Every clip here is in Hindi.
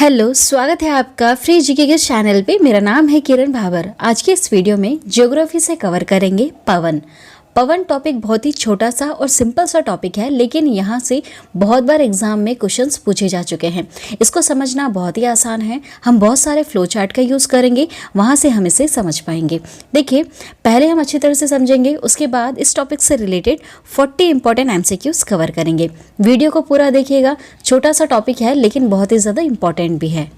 हेलो, स्वागत है आपका फ्री जीके के चैनल पे। मेरा नाम है किरण भावर। आज के इस वीडियो में ज्योग्राफी से कवर करेंगे पवन। पवन टॉपिक बहुत ही छोटा सा और सिंपल सा टॉपिक है, लेकिन यहाँ से बहुत बार एग्जाम में क्वेश्चंस पूछे जा चुके हैं। इसको समझना बहुत ही आसान है। हम बहुत सारे फ्लो चार्ट का यूज़ करेंगे, वहाँ से हम इसे समझ पाएंगे। देखिए, पहले हम अच्छी तरह से समझेंगे, उसके बाद इस टॉपिक से रिलेटेड 40 इंपॉर्टेंट MCQs कवर करेंगे। वीडियो को पूरा देखिएगा। छोटा सा टॉपिक है लेकिन बहुत ही ज़्यादा इंपॉर्टेंट भी है।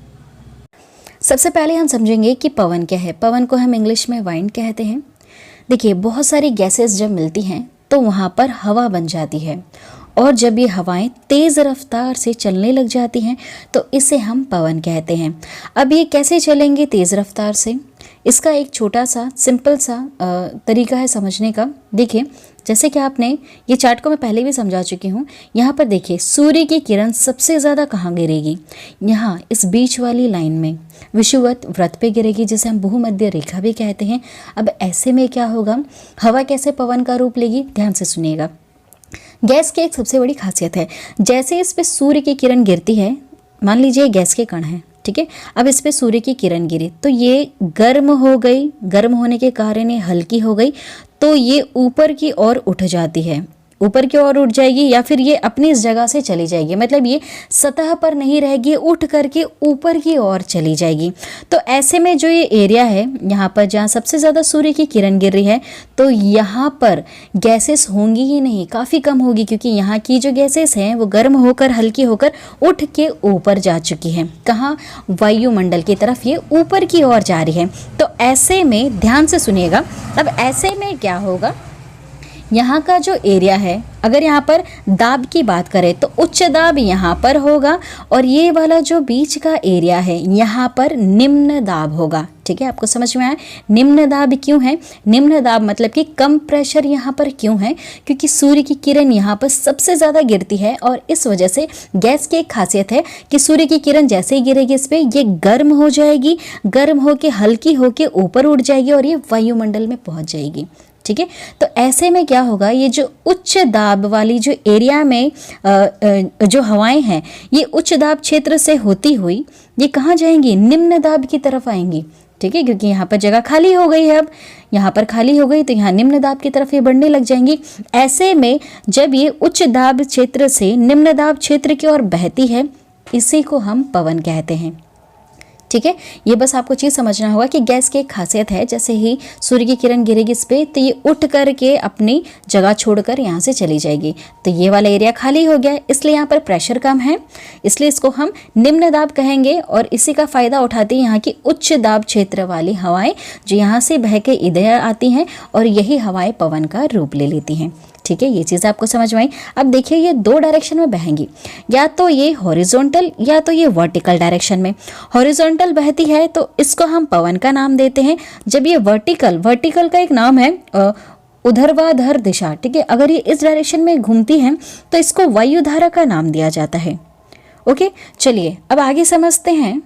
सबसे पहले हम समझेंगे कि पवन क्या है। पवन को हम इंग्लिश में वाइंड कहते हैं। देखिए, बहुत सारी गैसेस जब मिलती हैं तो वहाँ पर हवा बन जाती है, और जब ये हवाएं तेज़ रफ्तार से चलने लग जाती हैं तो इसे हम पवन कहते हैं। अब ये कैसे चलेंगे तेज़ रफ्तार से, इसका एक छोटा सा सिंपल सा तरीका है समझने का। देखिए, जैसे कि आपने ये चार्ट को मैं पहले भी समझा चुकी हूँ। यहाँ पर देखिए, सूर्य की किरण सबसे ज़्यादा कहाँ गिरेगी? यहाँ इस बीच वाली लाइन में विषुवत वृत्त पे गिरेगी, जिसे हम भूमध्य रेखा भी कहते हैं। अब ऐसे में क्या होगा, हवा कैसे पवन का रूप लेगी? ध्यान से सुनिएगा। गैस की एक सबसे बड़ी खासियत है, जैसे इस पे सूर्य की किरण गिरती है, मान लीजिए गैस के कण हैं, ठीक है। अब इस पे सूर्य की किरण गिरी तो ये गर्म हो गई, गर्म होने के कारण ये हल्की हो गई, तो ये ऊपर की ओर उठ जाती है, ऊपर की ओर उठ जाएगी, या फिर ये अपनी इस जगह से चली जाएगी। मतलब ये सतह पर नहीं रहेगी, उठ करके ऊपर की ओर चली जाएगी। तो ऐसे में जो ये एरिया है यहाँ पर, जहाँ सबसे ज़्यादा सूर्य की किरण गिर रही है, तो यहाँ पर गैसेस होंगी ही नहीं, काफ़ी कम होगी, क्योंकि यहाँ की जो गैसेस हैं वो गर्म होकर हल्की होकर उठ के ऊपर जा चुकी हैं। कहाँ? वायुमंडल की तरफ ये ऊपर की ओर जा रही है। तो ऐसे में ध्यान से सुनिएगा। अब ऐसे में क्या होगा, यहाँ का जो एरिया है, अगर यहाँ पर दाब की बात करें तो उच्च दाब यहाँ पर होगा, और ये वाला जो बीच का एरिया है यहाँ पर निम्न दाब होगा। ठीक है, आपको समझ में आया? निम्न दाब क्यों है? निम्न दाब मतलब कि कम प्रेशर यहाँ पर क्यों है? क्योंकि सूर्य की किरण यहाँ पर सबसे ज़्यादा गिरती है, और इस वजह से गैस की एक खासियत है कि सूर्य की किरण जैसे ही गिरेगी इस पर, ये गर्म हो जाएगी, गर्म होके हल्की होके ऊपर उठ जाएगी और ये वायुमंडल में पहुँच जाएगी। ठीक है, तो ऐसे में क्या होगा, ये जो उच्च दाब वाली जो एरिया में जो हवाएं हैं, ये उच्च दाब क्षेत्र से होती हुई ये कहाँ जाएंगी? निम्न दाब की तरफ आएंगी। ठीक है, क्योंकि यहाँ पर जगह खाली हो गई है। अब यहाँ पर खाली हो गई तो यहाँ निम्न दाब की तरफ ये बढ़ने लग जाएंगी। ऐसे में जब ये उच्च दाब क्षेत्र से निम्न दाब क्षेत्र की ओर बहती है, इसी को हम पवन कहते हैं। ठीक है, ये बस आपको चीज़ समझना होगा कि गैस की एक खासियत है, जैसे ही सूर्य की किरण गिरेगी इस पर, तो ये उठ करके अपनी जगह छोड़कर यहाँ से चली जाएगी। तो ये वाला एरिया खाली हो गया, इसलिए यहाँ पर प्रेशर कम है, इसलिए इसको हम निम्न दाब कहेंगे। और इसी का फ़ायदा उठाती है यहाँ की उच्च दाब क्षेत्र वाली हवाएं, जो यहाँ से बह के इधर आती हैं, और यही हवाएं पवन का रूप ले लेती हैं। ठीक है, ये चीज़ आपको समझ में आई। अब देखिए, ये दो डायरेक्शन में बहेंगी, या तो ये हॉरिजॉन्टल या तो ये वर्टिकल डायरेक्शन में। हॉरिजॉन्टल बहती है तो इसको हम पवन का नाम देते हैं। जब ये वर्टिकल का एक नाम है ऊर्ध्वाधर दिशा। ठीक है, अगर ये इस डायरेक्शन में घूमती है तो इसको वायुधारा का नाम दिया जाता है। ओके, चलिए अब आगे समझते हैं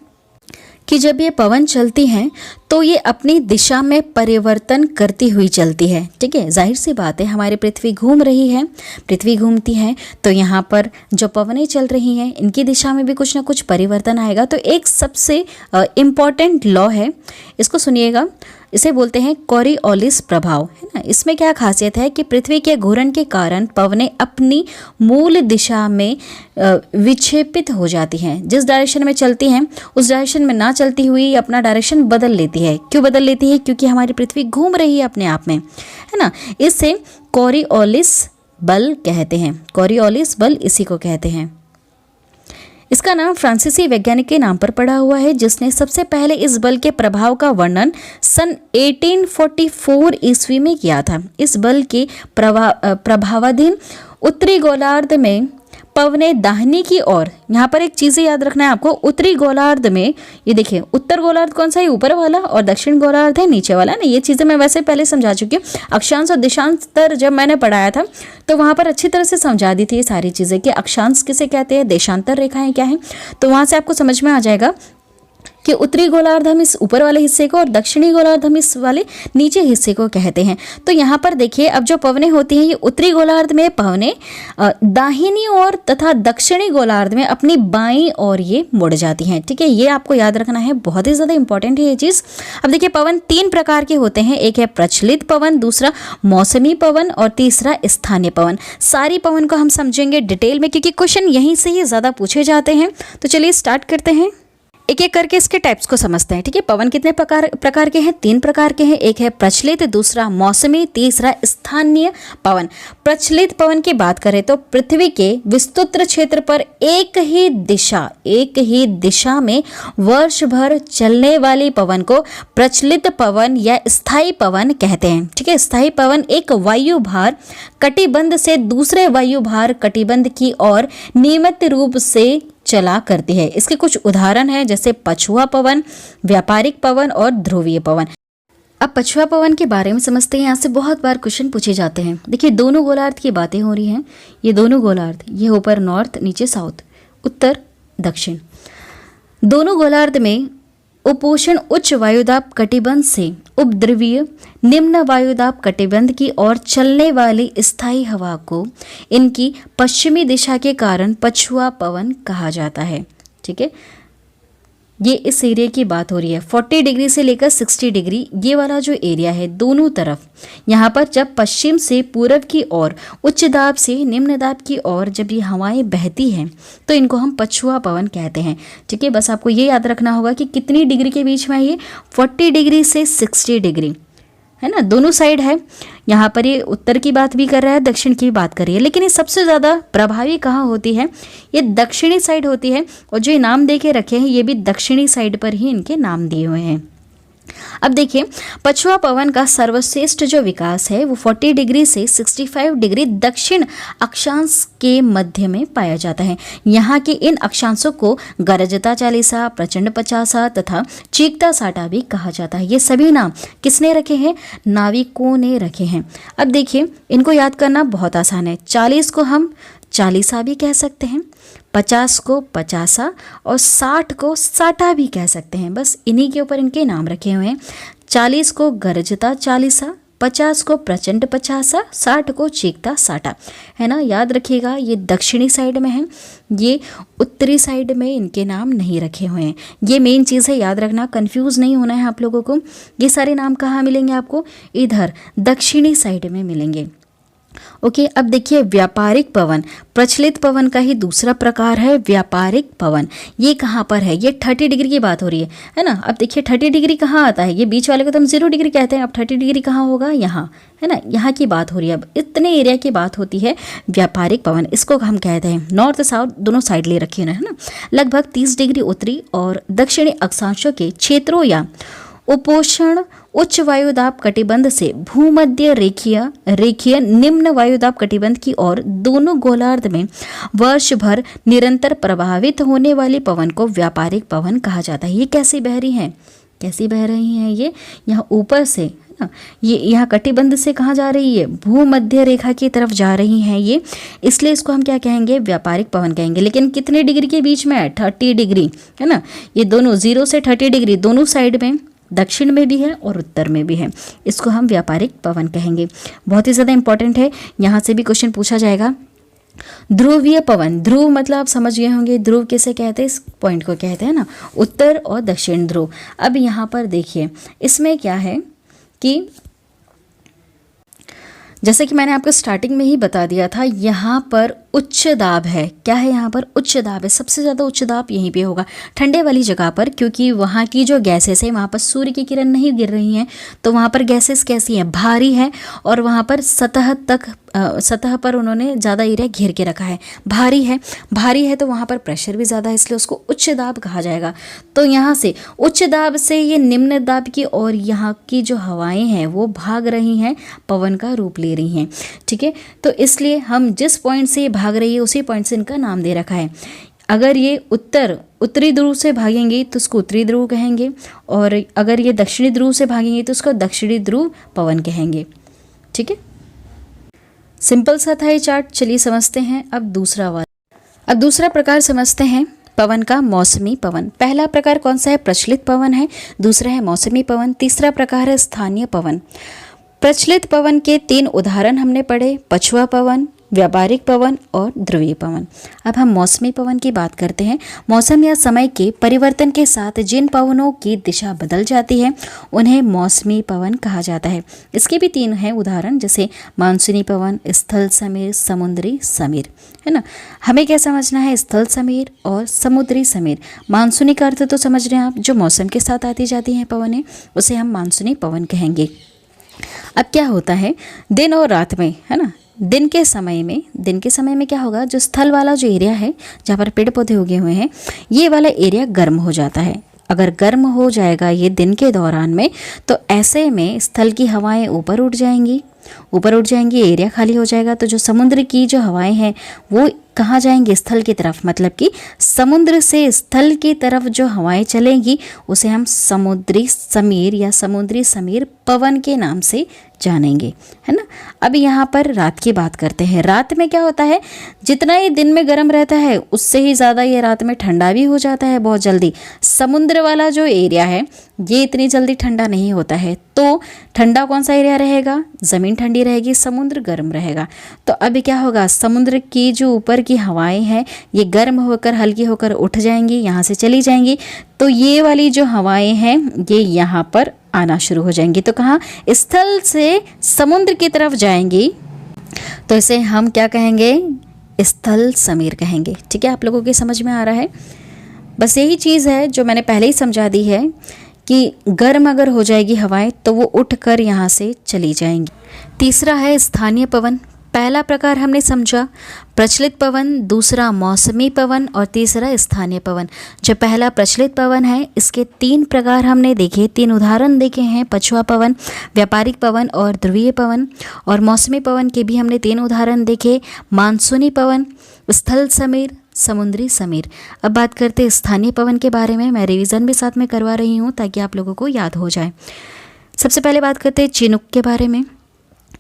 कि जब ये पवन चलती हैं तो ये अपनी दिशा में परिवर्तन करती हुई चलती है। ठीक है, जाहिर सी बात है, हमारी पृथ्वी घूम रही है, पृथ्वी घूमती है, तो यहाँ पर जो पवनें चल रही हैं इनकी दिशा में भी कुछ ना कुछ परिवर्तन आएगा। तो एक सबसे इम्पॉर्टेंट लॉ है, इसको सुनिएगा, इसे बोलते हैं कोरियोलिस प्रभाव, है ना। इसमें क्या खासियत है कि पृथ्वी के घूर्णन के कारण पवनें अपनी मूल दिशा में विक्षेपित हो जाती हैं। जिस डायरेक्शन में चलती हैं उस डायरेक्शन में ना चलती हुई अपना डायरेक्शन बदल लेती है। क्यों बदल लेती है? क्योंकि हमारी पृथ्वी घूम रही है अपने आप में, है ना। इसे कोरियोलिस बल कहते हैं। कोरियोलिस बल इसी को कहते हैं। इसका नाम फ्रांसीसी वैज्ञानिक के नाम पर पड़ा हुआ है, जिसने सबसे पहले इस बल के प्रभाव का वर्णन सन 1844 ईस्वी में किया था। इस बल के प्रभावाधीन उत्तरी गोलार्ध में पवनें दाहिनी की ओर, यहाँ पर एक चीज़ याद रखना है आपको, उत्तरी गोलार्ध में, ये देखिए उत्तर गोलार्ध कौन सा है? ऊपर वाला, और दक्षिण गोलार्ध है नीचे वाला ना। ये चीज़ें मैं वैसे पहले समझा चुकी हूँ। अक्षांश और देशांतर जब मैंने पढ़ाया था तो वहाँ पर अच्छी तरह से समझा दी थी ये सारी चीज़ें कि अक्षांश किसे कहते हैं, देशांतर रेखाएं क्या हैं, तो वहाँ से आपको समझ में आ जाएगा। कि उत्तरी गोलार्ध हम इस ऊपर वाले हिस्से को और दक्षिणी गोलार्ध हम इस वाले नीचे हिस्से को कहते हैं। तो यहाँ पर देखिए, अब जो पवनें होती हैं ये उत्तरी गोलार्ध में पवनें दाहिनी ओर तथा दक्षिणी गोलार्ध में अपनी बाईं ओर ये मुड़ जाती हैं। ठीक है, ये आपको याद रखना है, बहुत ही ज़्यादा इंपॉर्टेंट है ये चीज़। अब देखिए, पवन 3 प्रकार के होते हैं, एक है प्रचलित पवन, दूसरा मौसमी पवन और तीसरा स्थानीय पवन। सारी पवन को हम समझेंगे डिटेल में क्योंकि क्वेश्चन यहीं से ही ज़्यादा पूछे जाते हैं। तो चलिए स्टार्ट करते हैं, एक एक करके इसके टाइप्स को समझते हैं। ठीक है, पवन कितने प्रकार के हैं? 3 प्रकार के हैं, एक है प्रचलित, दूसरा मौसमी, तीसरा स्थानीय पवन। प्रचलित पवन की बात करें तो पृथ्वी के विस्तृत क्षेत्र पर एक ही दिशा में वर्ष भर चलने वाली पवन को प्रचलित पवन या स्थायी पवन कहते हैं। ठीक है, स्थायी पवन एक वायु भार कटिबंध से दूसरे वायु भार कटिबंध की ओर नियमित रूप से चला करती है। इसके कुछ उदाहरण हैं, जैसे पछुआ पवन, व्यापारिक पवन और ध्रुवीय पवन। अब पछुआ पवन के बारे में समझते हैं, यहाँ से बहुत बार क्वेश्चन पूछे जाते हैं। देखिए, दोनों गोलार्ध की बातें हो रही हैं, ये दोनों गोलार्ध, ये ऊपर नॉर्थ, नीचे साउथ, उत्तर दक्षिण। दोनों गोलार्ध में उपोष्ण उच्च वायुदाब कटिबंध से उपद्रवीय निम्न वायुदाब कटिबंध की ओर चलने वाली स्थायी हवा को इनकी पश्चिमी दिशा के कारण पछुआ पवन कहा जाता है। ठीक है, ये इस एरिया की बात हो रही है, 40 डिग्री से लेकर 60 डिग्री ये वाला जो एरिया है दोनों तरफ, यहाँ पर जब पश्चिम से पूर्व की ओर उच्च दाब से निम्न दाब की ओर जब ये हवाएं बहती हैं तो इनको हम पछुआ पवन कहते हैं। ठीक है, बस आपको ये याद रखना होगा कि कितनी डिग्री के बीच में ये 40 डिग्री से 60 डिग्री है ना, दोनों साइड है। यहाँ पर ये उत्तर की बात भी कर रहा है, दक्षिण की भी बात कर रही है, लेकिन ये सबसे ज़्यादा प्रभावी कहाँ होती है? ये दक्षिणी साइड होती है, और जो ये नाम दे के रखे हैं ये भी दक्षिणी साइड पर ही इनके नाम दिए हुए हैं। अब देखिए, पछुआ पवन का सर्वश्रेष्ठ जो विकास है वो 40 डिग्री से 65 डिग्री दक्षिण अक्षांश के मध्य में पाया जाता है। यहाँ के इन अक्षांशों को गरजता चालीसा, प्रचंड पचासा तथा चीखता साटा भी कहा जाता है। ये सभी नाम किसने रखे हैं? नाविकों ने रखे हैं। अब देखिए, इनको याद करना बहुत आसान है। 40 को हम चालीसा भी कह सकते हैं, 50 को पचासा और 60 को साटा भी कह सकते हैं। बस इन्हीं के ऊपर इनके नाम रखे हुए हैं। 40 को गरजता चालीसा, 50 को प्रचंड पचासा, 60 को चीखता साटा, है ना। याद रखिएगा, ये दक्षिणी साइड में है, ये उत्तरी साइड में इनके नाम नहीं रखे हुए हैं। ये मेन चीज़ है, याद रखना, कंफ्यूज नहीं होना है आप लोगों को। ये सारे नाम कहाँ मिलेंगे आपको? इधर दक्षिणी साइड में मिलेंगे। ओके, अब देखिए, व्यापारिक पवन प्रचलित पवन का ही दूसरा प्रकार है व्यापारिक पवन। ये कहाँ पर है? ये 30 डिग्री की बात हो रही है ना। अब देखिए 30 डिग्री कहाँ आता है? ये बीच वाले को तो हम 0 डिग्री कहते हैं। अब 30 डिग्री कहाँ होगा? यहाँ, है ना, यहाँ की बात हो रही है। अब इतने एरिया की बात होती है व्यापारिक पवन, इसको हम कहते हैं। नॉर्थ साउथ दोनों साइड ले रखी है ना। लगभग 30 डिग्री उत्तरी और दक्षिणी अक्षांशों के क्षेत्रों या उपोष्ण उच्च वायुदाब कटिबंध से भूमध्य रेखीय निम्न वायुदाब कटिबंध की ओर दोनों गोलार्ध में वर्ष भर निरंतर प्रभावित होने वाली पवन को व्यापारिक पवन कहा जाता है। ये कैसी बह रही हैं? कैसी बह रही हैं? ये यहाँ ऊपर से ना, ये यहाँ कटिबंध से कहाँ जा रही है? भूमध्य रेखा की तरफ जा रही हैं ये, इसलिए इसको हम क्या कहेंगे? व्यापारिक पवन कहेंगे। लेकिन कितने डिग्री के बीच में है? 30 डिग्री, है ना। ये दोनों 0 से 30 डिग्री दोनों साइड में, दक्षिण में भी है और उत्तर में भी है, इसको हम व्यापारिक पवन कहेंगे। बहुत ही ज़्यादा इंपॉर्टेंट है, यहाँ से भी क्वेश्चन पूछा जाएगा। ध्रुवीय पवन, ध्रुव मतलब आप समझ गए होंगे, ध्रुव किसे कहते हैं? इस पॉइंट को कहते हैं ना, उत्तर और दक्षिण ध्रुव। अब यहाँ पर देखिए, इसमें क्या है कि जैसे कि मैंने आपको स्टार्टिंग में ही बता दिया था, यहाँ पर उच्च दाब है। क्या है? यहाँ पर उच्च दाब है। सबसे ज़्यादा उच्च दाब यहीं पे होगा, ठंडे वाली जगह पर, क्योंकि वहाँ की जो गैसेस है, वहाँ पर सूर्य की किरण नहीं गिर रही हैं, तो वहाँ पर गैसेस कैसी हैं? भारी है, और वहाँ पर सतह पर उन्होंने ज़्यादा एरिया घेर के रखा है। भारी है तो वहाँ पर प्रेशर भी ज़्यादा है, इसलिए उसको उच्च दाब कहा जाएगा। तो यहाँ से उच्च दाब से ये निम्न दाब की और यहाँ की जो हवाएं हैं वो भाग रही हैं, पवन का रूप ले रही हैं। ठीक है, तो इसलिए हम जिस पॉइंट से भाग रही है उसी पॉइंट से इनका नाम दे रखा है। अगर ये उत्तरी ध्रुव से भागेंगे तो उसको उत्तरी ध्रुव कहेंगे, और अगर ये दक्षिणी ध्रुव से भागेंगे तो उसको दक्षिणी ध्रुव पवन कहेंगे। ठीक है, सिंपल सा था ये चार्ट। चलिए समझते हैं अब दूसरा प्रकार समझते हैं पवन का मौसमी पवन। पहला प्रकार कौन सा है? प्रचलित पवन है, दूसरा है मौसमी पवन, तीसरा प्रकार है स्थानीय पवन। प्रचलित पवन के 3 उदाहरण हमने पढ़े, पछुआ पवन, व्यापारिक पवन और ध्रुवीय पवन। अब हम मौसमी पवन की बात करते हैं। मौसम या समय के परिवर्तन के साथ जिन पवनों की दिशा बदल जाती है उन्हें मौसमी पवन कहा जाता है। इसके भी 3 हैं उदाहरण, जैसे मानसूनी पवन, स्थल समीर, समुद्री समीर, है ना। हमें क्या समझना है? स्थल समीर और समुद्री समीर। मानसूनी का अर्थ तो समझ रहे हैं आप, जो मौसम के साथ आती जाती हैं पवनें, उसे हम मानसूनी पवन कहेंगे। अब क्या होता है, दिन और रात में, है ना, दिन के समय में क्या होगा, जो स्थल वाला जो एरिया है जहाँ पर पेड़ पौधे उगे हुए हैं, ये वाला एरिया गर्म हो जाता है। अगर गर्म हो जाएगा ये दिन के दौरान में, तो ऐसे में स्थल की हवाएं ऊपर उठ जाएंगी, एरिया खाली हो जाएगा। तो जो समुद्र की जो हवाएं हैं वो कहाँ जाएंगी? स्थल की तरफ। मतलब कि समुद्र से स्थल की तरफ जो हवाएं चलेंगी उसे हम समुद्री समीर या समुद्री समीर पवन के नाम से जानेंगे, है ना। अब यहाँ पर रात की बात करते हैं। रात में क्या होता है, जितना ये दिन में गर्म रहता है उससे ही ज़्यादा ये रात में ठंडा भी हो जाता है बहुत जल्दी। समुद्र वाला जो एरिया है ये इतनी जल्दी ठंडा नहीं होता है। तो ठंडा कौन सा एरिया रहेगा? ज़मीन ठंडी रहेगी, समुद्र गर्म रहेगा। तो अब क्या होगा, समुद्र की जो ऊपर की हवाएं हैं ये गर्म होकर हल्की होकर उठ जाएंगी, यहाँ से चली जाएंगी। तो ये वाली जो हवाएं हैं ये यहाँ पर आना शुरू हो जाएंगी। तो कहाँ? स्थल से समुद्र की तरफ जाएंगी। तो इसे हम क्या कहेंगे? स्थल समीर कहेंगे। ठीक है, आप लोगों के समझ में आ रहा है? बस यही चीज़ है जो मैंने पहले ही समझा दी है कि गर्म अगर हो जाएगी हवाएं तो वो उठकर यहाँ से चली जाएंगी। तीसरा है स्थानीय पवन। पहला प्रकार हमने समझा प्रचलित पवन, दूसरा मौसमी पवन और तीसरा स्थानीय पवन। जो पहला प्रचलित पवन है इसके 3 प्रकार हमने देखे, 3 उदाहरण देखे हैं, पछुआ पवन, व्यापारिक पवन और ध्रुवीय पवन। और मौसमी पवन के भी हमने 3 उदाहरण देखे, मानसूनी पवन, स्थल समीर, समुद्री समीर। अब बात करते हैं स्थानीय पवन के बारे में। मैं रिवीजन भी साथ में करवा रही हूँ ताकि आप लोगों को याद हो जाए। सबसे पहले बात करते हैं चिनूक के बारे में।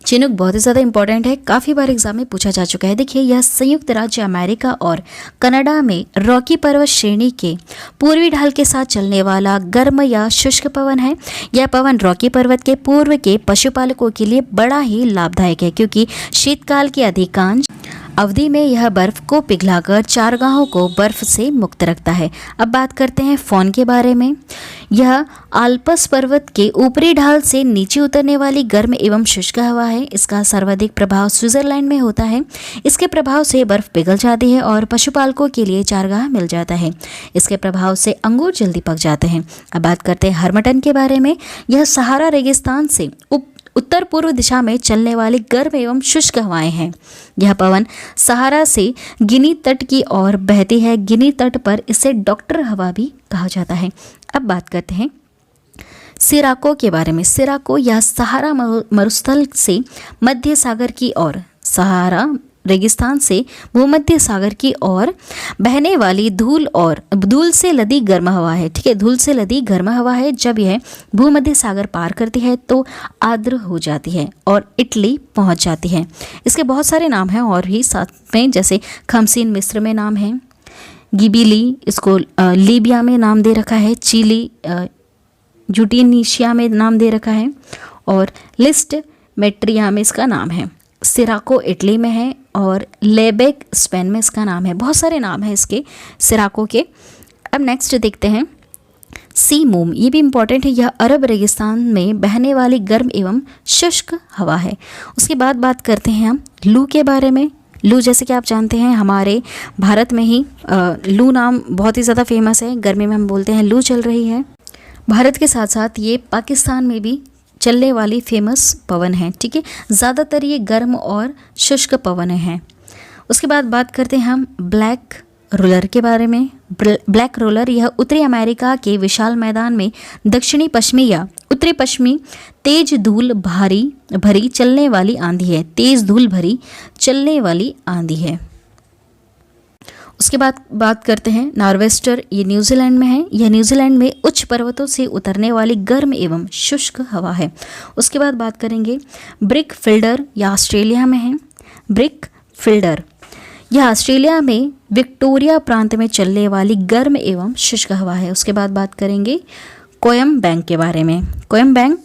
चिनूक बहुत ही ज़्यादा इंपॉर्टेंट है, काफ़ी बार एग्जाम में पूछा जा चुका है। देखिए, यह संयुक्त राज्य अमेरिका और कनाडा में रॉकी पर्वत श्रेणी के पूर्वी ढाल के साथ चलने वाला गर्म या शुष्क पवन है। यह पवन रॉकी पर्वत के पूर्व के पशुपालकों के लिए बड़ा ही लाभदायक है, क्योंकि शीतकाल की अधिकांश अवधि में यह बर्फ को पिघलाकर चारगाहों को बर्फ से मुक्त रखता है। अब बात करते हैं फॉन के बारे में। यह आल्प्स पर्वत के ऊपरी ढाल से नीचे उतरने वाली गर्म एवं शुष्क हवा है। इसका सर्वाधिक प्रभाव स्विट्जरलैंड में होता है। इसके प्रभाव से बर्फ पिघल जाती है और पशुपालकों के लिए चारगाह मिल जाता है। इसके प्रभाव से अंगूर जल्दी पक जाते हैं। अब बात करते हैं हर्मटन के बारे में। यह सहारा रेगिस्तान से उत्तर पूर्व दिशा में चलने वाली गर्म एवं शुष्क हवाएं हैं। यह पवन सहारा से गिनी तट की ओर बहती है। गिनी तट पर इसे डॉक्टर हवा भी कहा जाता है। अब बात करते हैं सिराको के बारे में। सिराको यह सहारा मरुस्थल से मध्य सागर की ओर, सहारा रेगिस्तान से भूमध्य सागर की ओर बहने वाली धूल से लदी गर्म हवा है। ठीक है, धूल से लदी गर्म हवा है। जब यह भूमध्य सागर पार करती है तो आर्द्र हो जाती है और इटली पहुंच जाती है। इसके बहुत सारे नाम हैं और भी साथ में, जैसे खमसीन मिस्र में नाम है, गिबिली इसको लीबिया में नाम दे रखा है, चिली यूटिनिशिया में नाम दे रखा है और लिस्ट मेट्रिया में इसका नाम है। सिराको इटली में है और लेबेक स्पेन में इसका नाम है। बहुत सारे नाम हैं इसके सिराको के। अब नेक्स्ट देखते हैं सी मूम। ये भी इम्पॉर्टेंट है। यह अरब रेगिस्तान में बहने वाली गर्म एवं शुष्क हवा है। उसके बाद बात करते हैं हम लू के बारे में। लू जैसे कि आप जानते हैं हमारे भारत में ही लू नाम बहुत ही ज़्यादा फेमस है। गर्मी में हम बोलते हैं लू चल रही है। भारत के साथ साथ ये पाकिस्तान में भी चलने वाली फेमस पवन है। ठीक है, ज़्यादातर ये गर्म और शुष्क पवन हैं। उसके बाद बात करते हैं हम ब्लैक रोलर के बारे में। ब्लैक रोलर यह उत्तरी अमेरिका के विशाल मैदान में दक्षिणी पश्चिमी या उत्तरी पश्चिमी तेज धूल भरी चलने वाली आंधी है। तेज धूल भरी चलने वाली आंधी है। उसके बाद बात करते हैं नॉर्वेस्टर। ये न्यूजीलैंड में है। यह न्यूजीलैंड में उच्च पर्वतों से उतरने वाली गर्म एवं शुष्क हवा है। उसके बाद बात करेंगे ब्रिक फिल्डर, या ऑस्ट्रेलिया में है। ब्रिक फिल्डर यह ऑस्ट्रेलिया में विक्टोरिया प्रांत में चलने वाली गर्म एवं शुष्क हवा है। उसके बाद बात करेंगे कोयम्बैंग के बारे में। कोयम्बैंग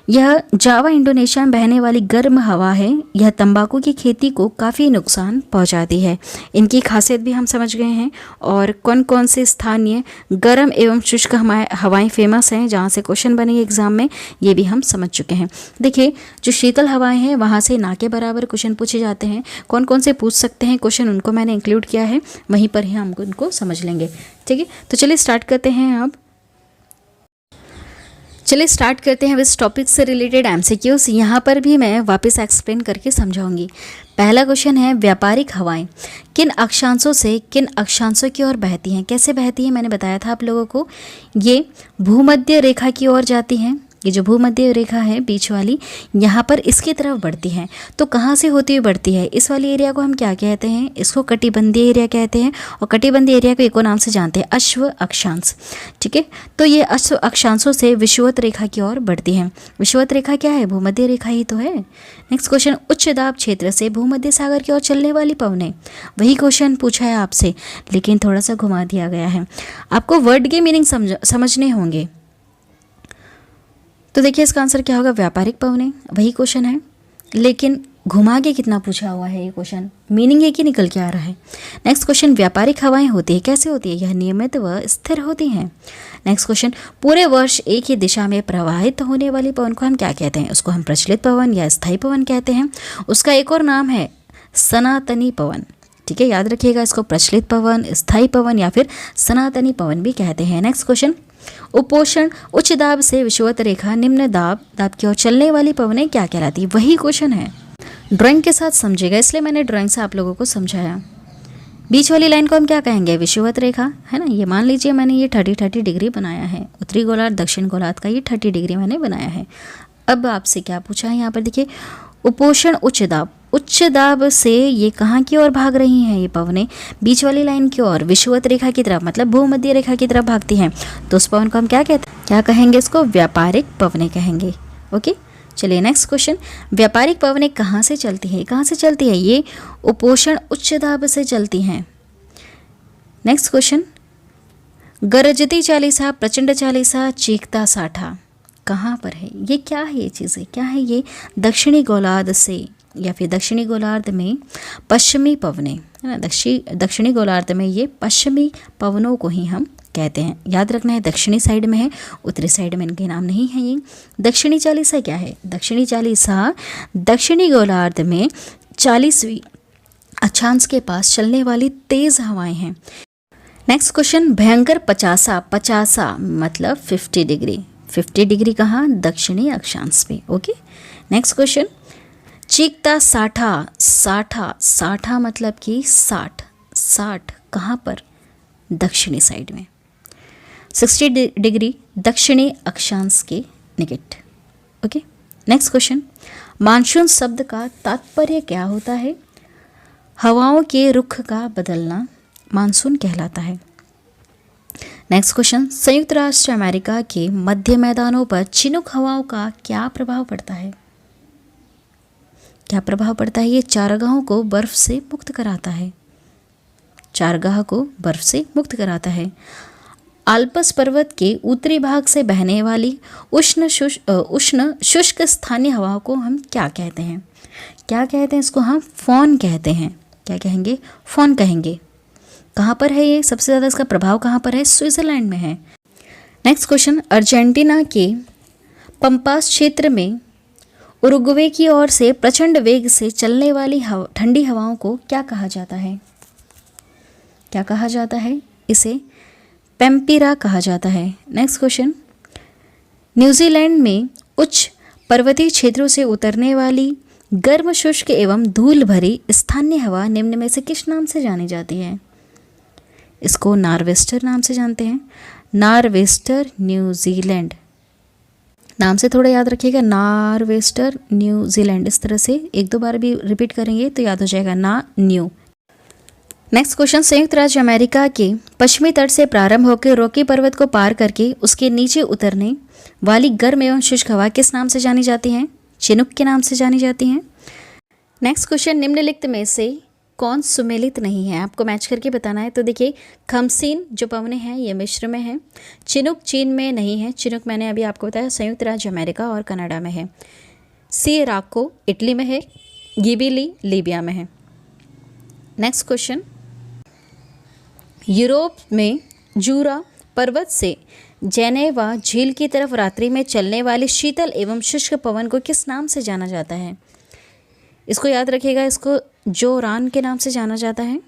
यह जावा इंडोनेशिया में बहने वाली गर्म हवा है। यह तंबाकू की खेती को काफ़ी नुकसान पहुंचाती है। इनकी खासियत भी हम समझ गए हैं और कौन कौन से स्थानीय गर्म एवं शुष्क हवाएं फेमस हैं जहां से क्वेश्चन बनेंगे एग्जाम में, ये भी हम समझ चुके हैं। देखिए, जो शीतल हवाएं हैं वहां से ना के बराबर क्वेश्चन पूछे जाते हैं। कौन कौन से पूछ सकते हैं क्वेश्चन, उनको मैंने इंक्लूड किया है, वहीं पर ही हम उनको समझ लेंगे। ठीक है, तो चलिए स्टार्ट करते हैं। अब चलिए स्टार्ट करते हैं इस टॉपिक से रिलेटेड एमसीक्यूज। यहाँ पर भी मैं वापस एक्सप्लेन करके समझाऊंगी। पहला क्वेश्चन है, व्यापारिक हवाएं किन अक्षांशों से किन अक्षांशों की ओर बहती हैं? कैसे बहती हैं मैंने बताया था आप लोगों को। ये भूमध्य रेखा की ओर जाती हैं। ये जो भूमध्य रेखा है बीच वाली, यहाँ पर इसकी तरफ बढ़ती है। तो कहाँ से होती हुई बढ़ती है? इस वाली एरिया को हम क्या कहते हैं? इसको कटिबंधीय एरिया कहते हैं। और कटिबंधीय एरिया को एक और नाम से जानते हैं, अश्व अक्षांश। ठीक है, तो ये अश्व अक्षांशों से विषुवत रेखा की ओर बढ़ती है। विषुवत रेखा क्या है? भूमध्य रेखा ही तो है। नेक्स्ट क्वेश्चन, उच्च दाब क्षेत्र से भूमध्य सागर की ओर चलने वाली पवनें। वही क्वेश्चन पूछा है आपसे, लेकिन थोड़ा सा घुमा दिया गया है। आपको वर्ड के मीनिंग समझने होंगे। तो देखिए इसका आंसर क्या होगा? व्यापारिक पवनें। वही क्वेश्चन है, लेकिन घुमा के कितना पूछा हुआ है ये क्वेश्चन, मीनिंग एक ही निकल के आ रहा है। नेक्स्ट क्वेश्चन, व्यापारिक हवाएं होती है, कैसे होती है? यह नियमित व स्थिर होती हैं। नेक्स्ट क्वेश्चन, पूरे वर्ष एक ही दिशा में प्रवाहित होने वाली पवन को हम क्या कहते हैं? उसको हम प्रचलित पवन या स्थायी पवन कहते हैं। उसका एक और नाम है सनातनी पवन। ठीक है, याद रखिएगा इसको, प्रचलित पवन, स्थायी पवन या फिर सनातनी पवन भी कहते हैं। नेक्स्ट क्वेश्चन, उपोषण उच्च दाब से विषुवत रेखा निम्न दाब की ओर चलने वाली पवनें क्या कहलाती? वही क्वेश्चन है, ड्राइंग के साथ समझिएगा, इसलिए मैंने ड्राइंग से आप लोगों को समझाया। बीच वाली लाइन को हम क्या कहेंगे? विषुवत रेखा, है ना। ये मान लीजिए मैंने ये 30 डिग्री बनाया है, उत्तरी गोलार्ध दक्षिण गोलार्ध का ये 30 डिग्री मैंने बनाया है। अब आपसे क्या पूछा है यहाँ पर? देखिए, उपोषण उच्च दाब से ये कहाँ की ओर भाग रही हैं? ये पवनें बीच वाली लाइन की ओर, विषुवत रेखा की तरफ, मतलब भूमध्य रेखा की तरफ भागती हैं। तो उस पवन को हम क्या कहते हैं? क्या कहेंगे? इसको व्यापारिक पवनें कहेंगे। ओके, चलिए नेक्स्ट क्वेश्चन, व्यापारिक पवनें कहाँ से चलती हैं? कहाँ से चलती है? ये उपोषण उच्च दाब से चलती हैं। नेक्स्ट क्वेश्चन, गरजती चालीसा, प्रचंड चालीसा, चीखता साठा कहाँ पर है? ये क्या है? ये चीज़ें क्या है? ये दक्षिणी गोलार्ध से या फिर दक्षिणी गोलार्ध में पश्चिमी पवनें, है ना। दक्षिणी गोलार्ध में ये पश्चिमी पवनों को ही हम कहते हैं। याद रखना है, दक्षिणी साइड में है, उत्तरी साइड में इनके नाम नहीं है। ये दक्षिणी चालीसा क्या है? दक्षिणी चालीसा दक्षिणी गोलार्ध में 40वीं अक्षांश के पास चलने वाली तेज हवाएं हैं। नेक्स्ट क्वेश्चन, भयंकर 50 मतलब 50 डिग्री। 50 डिग्री कहाँ? दक्षिणी अक्षांश पे। ओके, नेक्स्ट क्वेश्चन, चीखता साठा मतलब कि 60 कहाँ पर? दक्षिणी साइड में। 60 डिग्री दक्षिणी अक्षांश के निकट। ओके, नेक्स्ट क्वेश्चन, मानसून शब्द का तात्पर्य क्या होता है? हवाओं के रुख का बदलना मानसून कहलाता है। नेक्स्ट क्वेश्चन, संयुक्त राष्ट्र अमेरिका के मध्य मैदानों पर चिनुक हवाओं का क्या प्रभाव पड़ता है? क्या प्रभाव पड़ता है? ये चारागाहों को बर्फ से मुक्त कराता है। चारागाह को बर्फ से मुक्त कराता है। आल्प्स पर्वत के उत्तरी भाग से बहने वाली उष्ण शुष्क स्थानीय हवाओं को हम क्या कहते हैं? क्या कहते हैं? इसको हम फॉन कहते हैं। क्या कहेंगे? फॉन कहेंगे। कहाँ पर है ये? सबसे ज़्यादा इसका प्रभाव कहाँ पर है? स्विट्जरलैंड में है। नेक्स्ट क्वेश्चन, अर्जेंटीना के पंपास क्षेत्र में उरुग्वे की ओर से प्रचंड वेग से चलने वाली ठंडी हवाओं को क्या कहा जाता है? क्या कहा जाता है? इसे पेम्पिरा कहा जाता है। नेक्स्ट क्वेश्चन, न्यूजीलैंड में उच्च पर्वतीय क्षेत्रों से उतरने वाली गर्म शुष्क एवं धूल भरी स्थानीय हवा निम्न में से किस नाम से जानी जाती है? इसको नॉर्वेस्टर नाम से जानते हैं। नॉर्वेस्टर न्यूजीलैंड नाम से थोड़ा याद रखिएगा, नॉर्वेस्टर न्यूजीलैंड। इस तरह से एक दो बार भी रिपीट करेंगे तो याद हो जाएगा, ना न्यू। नेक्स्ट क्वेश्चन, संयुक्त राज्य अमेरिका के पश्चिमी तट से प्रारंभ होकर रॉकी पर्वत को पार करके उसके नीचे उतरने वाली गर्म एवं शुष्क हवा किस नाम से जानी जाती है? चिनुक के नाम से जानी जाती हैं। नेक्स्ट क्वेश्चन, निम्नलिखित में से कौन सुमेलित नहीं है, आपको मैच करके बताना है। तो देखिए खमसीन जो पवने हैं ये मिस्र में है, चिनुक चीन में नहीं है, चिनुक मैंने अभी आपको बताया संयुक्त राज्य अमेरिका और कनाडा में है, सिराको इटली में है, गिबिली लीबिया में है। नेक्स्ट क्वेश्चन, यूरोप में जूरा पर्वत से जेनेवा झील की तरफ रात्रि में चलने वाले शीतल एवं शुष्क पवन को किस नाम से जाना जाता है? इसको याद रखिएगा, इसको जोरान के नाम से जाना जाता है।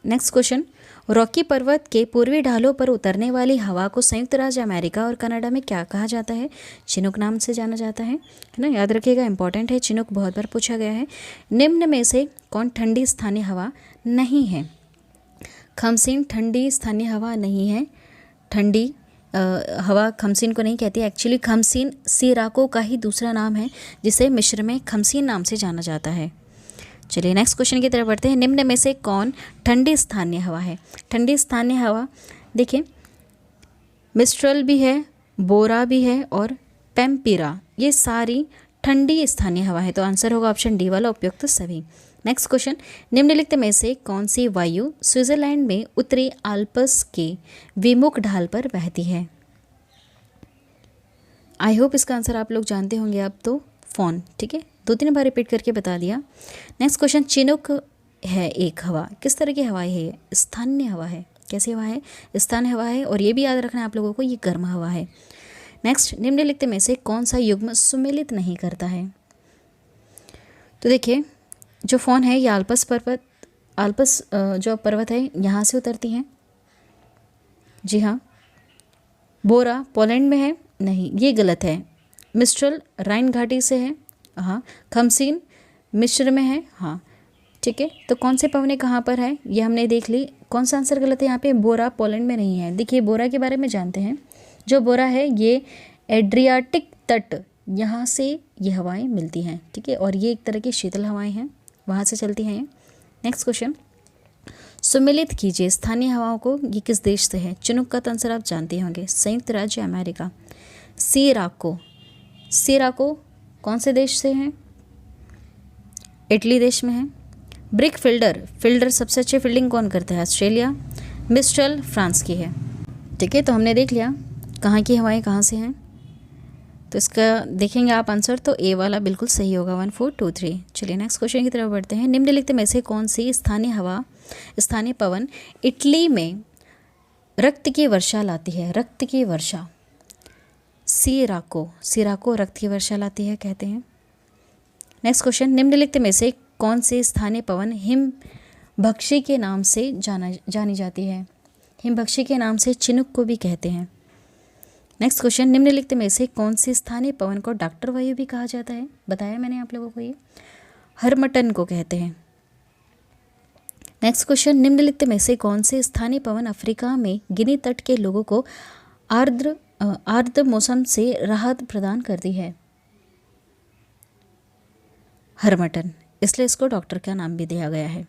नेक्स्ट क्वेश्चन, रॉकी पर्वत के पूर्वी ढालों पर उतरने वाली हवा को संयुक्त राज्य अमेरिका और कनाडा में क्या कहा जाता है? चिनुक नाम से जाना जाता है ना, याद रखिएगा, इंपॉर्टेंट है, चिनुक बहुत बार पूछा गया है। निम्न में से कौन ठंडी स्थानीय हवा नहीं है? खमसीन ठंडी स्थानीय हवा नहीं है, ठंडी हवा खमसीन को नहीं कहती। एक्चुअली खमसीन सिराको का ही दूसरा नाम है जिसे मिस्र में खमसीन नाम से जाना जाता है। चलिए नेक्स्ट क्वेश्चन की तरफ बढ़ते हैं। निम्न में से कौन ठंडी स्थानीय हवा है? ठंडी स्थानीय हवा देखिए मिस्ट्रल भी है, बोरा भी है और पेम्पिरा, ये सारी ठंडी स्थानीय हवा है। तो आंसर होगा ऑप्शन डी वाला, उपयुक्त सभी। नेक्स्ट क्वेश्चन, निम्नलिखित में से कौन सी वायु स्विट्जरलैंड में उत्तरी आल्प्स के विमुख ढाल पर बहती है? आई होप इसका आंसर आप लोग जानते होंगे अब तो, फोन, ठीक है, 2-3 बार रिपीट करके बता दिया। नेक्स्ट क्वेश्चन, चिनुक है एक हवा, किस तरह की हवा है ये? स्थानीय हवा है। कैसी हवा है? स्थानीय हवा है, और ये भी याद रखना है आप लोगों को, ये गर्म हवा है। नेक्स्ट, निम्नलिखित में से कौन सा युग्म सुमेलित नहीं करता है? तो देखिए जो फोन है ये आल्पस जो पर्वत है यहाँ से उतरती हैं, जी हाँ। बोरा पोलैंड में है, नहीं ये गलत है। मिस्ट्रल राइन घाटी से है, हाँ। खमसीन मिस्र में है, हाँ ठीक है। तो कौन से पवने कहाँ पर है ये हमने देख ली। कौन सा आंसर गलत है यहाँ पे? बोरा पोलैंड में नहीं है। देखिए बोरा के बारे में जानते हैं, जो बोरा है ये एड्रियाटिक तट, यहाँ से ये हवाएं मिलती हैं, ठीक है, और ये एक तरह की शीतल हवाएं हैं, वहाँ से चलती हैं। नेक्स्ट क्वेश्चन, सुमेलित कीजिए स्थानीय हवाओं को, ये किस देश से है? चिनुक का तो आंसर आप जानते होंगे, संयुक्त राज्य अमेरिका। सिराको कौन से देश से है? इटली देश में है। ब्रिक फिल्डर सबसे अच्छी फील्डिंग कौन करता है? ऑस्ट्रेलिया। मिस्ट्रल फ्रांस की है, ठीक है। तो हमने देख लिया कहाँ की हवाएं कहाँ से हैं, तो इसका देखेंगे आप आंसर, तो ए वाला बिल्कुल सही होगा, 1 4 2 3। चलिए नेक्स्ट क्वेश्चन की तरफ बढ़ते हैं। निम्नलिखित में से कौन सी स्थानीय पवन इटली में रक्त की वर्षा लाती है? रक्त की वर्षा, सिराको रक्त की वर्षा लाती है कहते हैं। नेक्स्ट क्वेश्चन, निम्नलिखित में से कौन सी स्थानीय पवन हिमभक्षी के नाम से जानी जाती है? हिमभक्षी के नाम से चिनुक को भी कहते हैं। नेक्स्ट क्वेश्चन, निम्नलिखित में से कौन सी स्थानीय पवन को डॉक्टर वायु भी कहा जाता है? बताया मैंने आप लोगों को, ये हरमटन को कहते हैं। नेक्स्ट क्वेश्चन, निम्नलिखित में से कौन से स्थानीय पवन अफ्रीका में गिनी तट के लोगों को आर्द्र मौसम से राहत प्रदान करती है? हरमटन, इसलिए इसको डॉक्टर का नाम भी दिया गया है।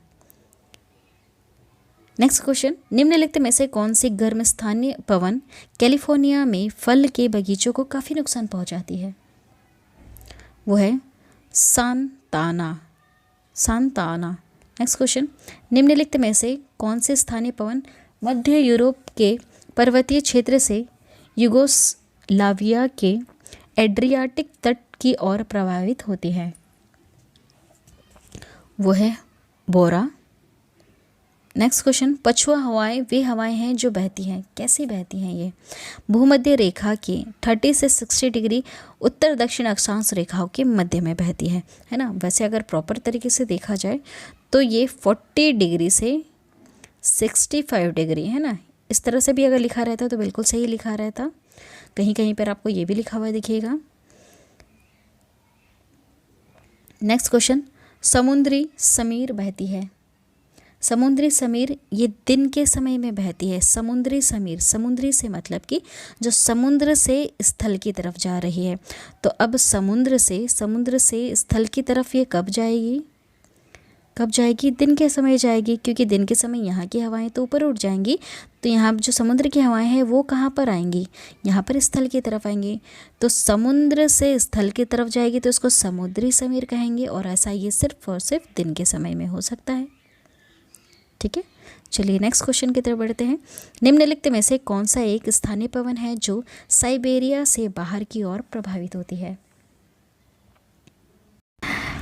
नेक्स्ट क्वेश्चन, निम्नलिखित में से कौन सी गर्म स्थानीय पवन कैलिफोर्निया में फल के बगीचों को काफ़ी नुकसान पहुंचाती है? वो है सांताना। नेक्स्ट क्वेश्चन, निम्नलिखित में से कौन से स्थानीय पवन मध्य यूरोप के पर्वतीय क्षेत्र से युगोस्लाविया के एड्रियाटिक तट की ओर प्रभावित होती है? वो है बोरा। नेक्स्ट क्वेश्चन, पछुआ हवाएं वे हवाएं हैं जो बहती हैं, कैसी बहती हैं ये? भूमध्य रेखा की 30 से 60 डिग्री उत्तर दक्षिण अक्षांश रेखाओं के मध्य में बहती है ना। वैसे अगर प्रॉपर तरीके से देखा जाए तो ये 40 डिग्री से 65 डिग्री है ना, इस तरह से भी अगर लिखा रहता तो बिल्कुल सही लिखा रहता। कहीं कहीं पर आपको ये भी लिखा हुआ दिखेगा। नेक्स्ट क्वेश्चन, समुद्री समीर बहती है। समुद्री समीर ये दिन के समय में बहती है। समुद्री समीर, समुद्री से मतलब कि जो समुद्र से स्थल की तरफ जा रही है। तो अब समुद्र से स्थल की तरफ ये कब जाएगी? दिन के समय जाएगी, क्योंकि दिन के समय यहाँ की हवाएं तो ऊपर उठ जाएंगी, तो यहाँ जो समुद्र की हवाएं हैं वो कहाँ पर आएंगी? यहाँ पर स्थल की तरफ आएंगी। तो समुद्र से स्थल की तरफ जाएगी तो इसको समुद्री समीर कहेंगे, और ऐसा ये सिर्फ और सिर्फ दिन के समय में हो सकता है। ठीक है, चलिए नेक्स्ट क्वेश्चन की तरफ बढ़ते हैं। निम्नलिखित में से कौन सा एक स्थानीय पवन है जो साइबेरिया से बाहर की ओर प्रभावित होती है?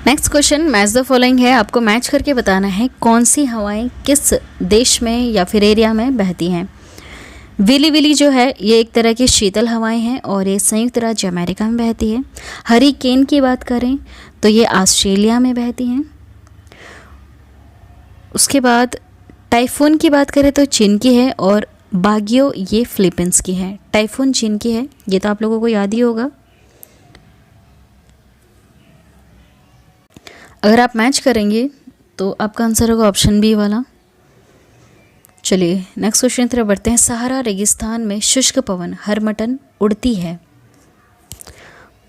Next question match the following है, आपको मैच करके बताना है कौन सी हवाएं किस देश में या फिर एरिया में बहती हैं। विली विली जो है ये एक तरह की शीतल हवाएं हैं और ये संयुक्त राज्य अमेरिका में बहती है। हरिकेन की बात करें तो ये ऑस्ट्रेलिया में बहती हैं। उसके बाद टाइफून की बात करें तो चीन की है और बागियो ये फिलीपींस की है। टाइफून चीन की है, ये तो आप लोगों को याद ही होगा। अगर आप मैच करेंगे तो आपका आंसर होगा ऑप्शन बी वाला। चलिए नेक्स्ट क्वेश्चन की तरफ बढ़ते हैं। सहारा रेगिस्तान में शुष्क पवन हरमटन उड़ती है,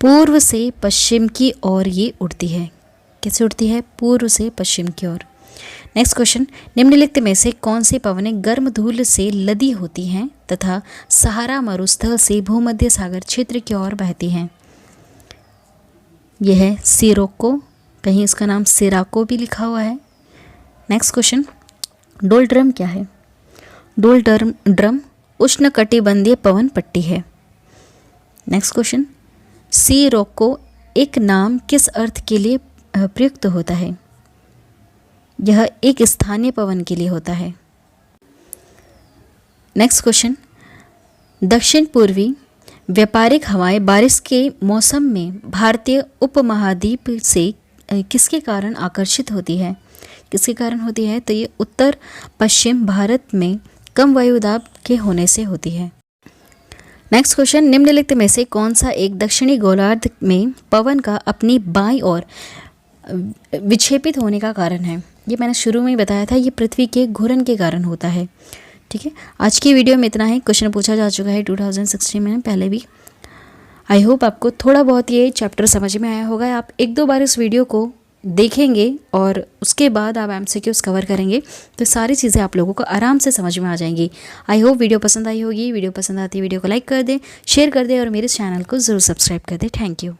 पूर्व से पश्चिम की ओर ये उड़ती है। कैसे उड़ती है? पूर्व से पश्चिम की ओर। नेक्स्ट क्वेश्चन, निम्नलिखित में से कौन सी पवनें गर्म धूल से लदी होती हैं तथा सहारा मरुस्थल से भूमध्य सागर क्षेत्र की ओर बहती हैं? यह है सिरोको, कहीं इसका नाम सिराको भी लिखा हुआ है। नेक्स्ट क्वेश्चन, डोलड्रम क्या है? डोलड्रम उष्णकटिबंधीय पवन पट्टी है। नेक्स्ट क्वेश्चन, सिरोको एक नाम किस अर्थ के लिए प्रयुक्त होता है? यह एक स्थानीय पवन के लिए होता है। नेक्स्ट क्वेश्चन, दक्षिण पूर्वी व्यापारिक हवाएं बारिश के मौसम में भारतीय उपमहाद्वीप से किसके कारण आकर्षित होती है? किसके कारण होती है? तो ये उत्तर पश्चिम भारत में कम वायुदाब के होने से होती है। नेक्स्ट क्वेश्चन, निम्नलिखित में से कौन सा एक दक्षिणी गोलार्ध में पवन का अपनी बाईं ओर विक्षेपित होने का कारण है? ये मैंने शुरू में ही बताया था, ये पृथ्वी के घूर्णन के कारण होता है। ठीक है, आज की वीडियो में इतना ही। क्वेश्चन पूछा जा चुका है 2016 में पहले भी। आई होप आपको थोड़ा बहुत ये चैप्टर समझ में आया होगा। आप एक दो बार इस वीडियो को देखेंगे और उसके बाद आप MCQs कवर करेंगे तो सारी चीज़ें आप लोगों को आराम से समझ में आ जाएंगी। आई होप वीडियो पसंद आई होगी। वीडियो पसंद आती है वीडियो को लाइक कर दें, शेयर कर दें और मेरे चैनल को ज़रूर सब्सक्राइब कर दें। Thank you.